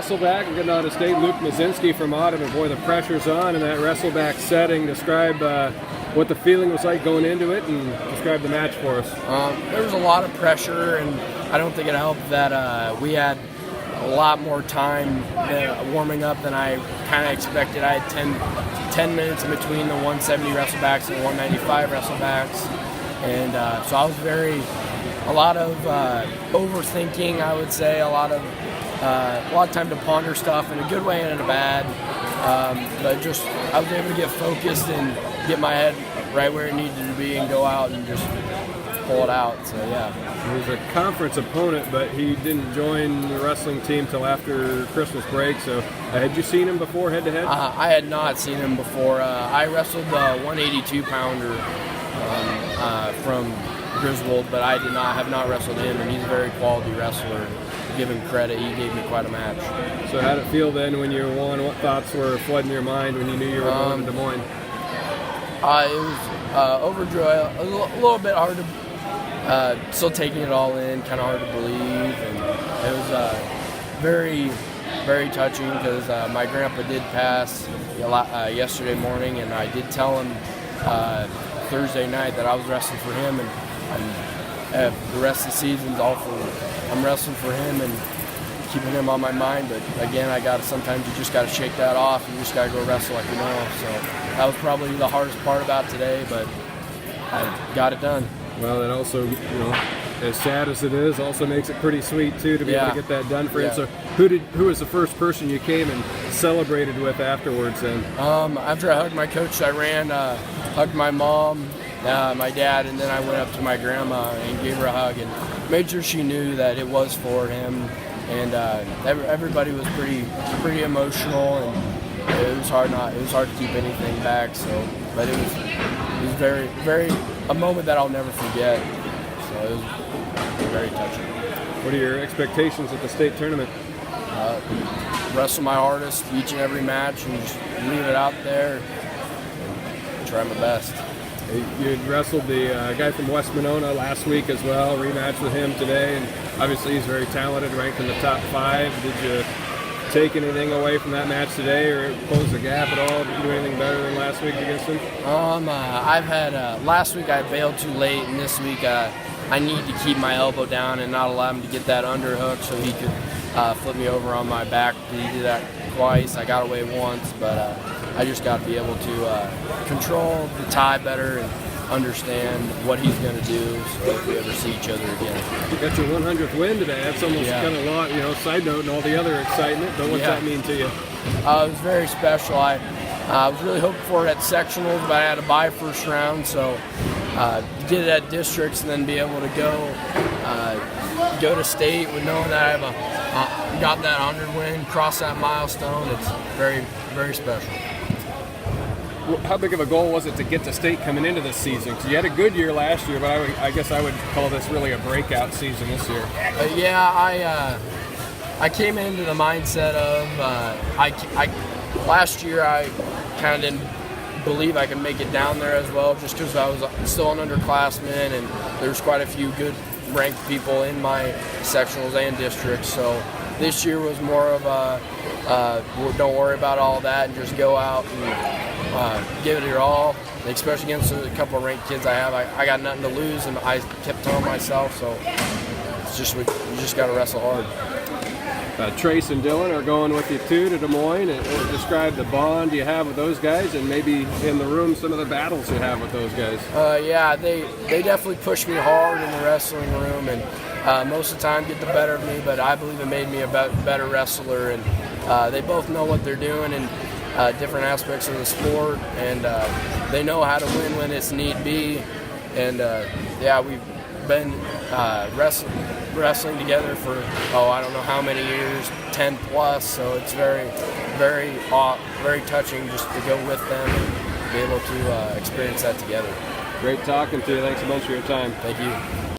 wrestleback and getting out of state, Luke Mosinski from Audubon. Boy, the pressure's on in that wrestleback setting. Describe what the feeling was like going into it, and describe the match for us. There was a lot of pressure, and I don't think it helped that we had a lot more time warming up than I kind of expected. I had 10 minutes in between the 170 wrestlebacks and 195 wrestlebacks, and so I was a lot of overthinking, I would say, a lot of time to ponder stuff in a good way and in a bad. But just I was able to get focused and get my head right where it needed to be and go out and just pull it out. So yeah. He was a conference opponent, but he didn't join the wrestling team till after Christmas break. So had you seen him before head to head? I had not seen him before. I wrestled the 182 pounder from Griswold, but I have not wrestled him, and he's a very quality wrestler. To give him credit, he gave me quite a match. So how did it feel then when you won? What thoughts were flooding your mind when you knew you were going to Des Moines? It was overjoyed, a little bit hard to, still taking it all in, kind of hard to believe, and it was very, very touching because my grandpa did pass yesterday morning, and I did tell him Thursday night that I was wrestling for him, and the rest of the season's I'm wrestling for him and keeping him on my mind. But again, sometimes you just got to shake that off. You just got to go wrestle like you know. So that was probably the hardest part about today, but I got it done. Well, it also, as sad as it is, also makes it pretty sweet too to be able to get that done for him. So who was the first person you came and celebrated with afterwards then? After I hugged my coach, I ran, hugged my mom, my dad, and then I went up to my grandma and gave her a hug and made sure she knew that it was for him. And everybody was pretty emotional, and it was hard to keep anything back. So, but it was very, very a moment that I'll never forget. So it was very touching. What are your expectations at the state tournament? Wrestle my hardest each and every match, and just leave it out there and try my best. You had wrestled the guy from West Monona last week as well, rematch with him today, and obviously he's very talented, ranked in the top 5. Did you take anything away from that match today, or close the gap at all? Did you do anything better than last week against him? I've had last week I bailed too late, and this week I need to keep my elbow down and not allow him to get that underhook so he could flip me over on my back. He did that twice. I got away once, but I just got to be able to control the tie better and understand what he's going to do so if we ever see each other again. You got your 100th win today. That's almost kind of a lot, side note and all the other excitement. But what's that mean to you? It was very special. I was really hoping for it at sectionals, but I had to buy first round, so get it at districts and then be able to go to state with knowing that I got that 100 win, cross that milestone. It's very, very special. How big of a goal was it to get to state coming into this season? Because you had a good year last year, but I guess I would call this really a breakout season this year. I came into the mindset of last year I kind of didn't believe I could make it down there as well, just because I was still an underclassman and there's quite a few good ranked people in my sectionals and districts. So this year was more of don't worry about all that and just go out and give it your all, especially against a couple of ranked kids I have. I got nothing to lose, and I kept telling myself, so it's just you just got to wrestle hard. Trace and Dylan are going with you too to Des Moines. Describe the bond you have with those guys, and maybe in the room some of the battles you have with those guys. They definitely push me hard in the wrestling room, and most of the time get the better of me, but I believe it made me a better wrestler, and they both know what they're doing in different aspects of the sport, and they know how to win when it's need be, and we've been wrestling together for I don't know how many years, 10 plus, so it's very, very, very touching just to go with them and be able to experience that together. Great talking to you. Thanks a bunch for your time. Thank you.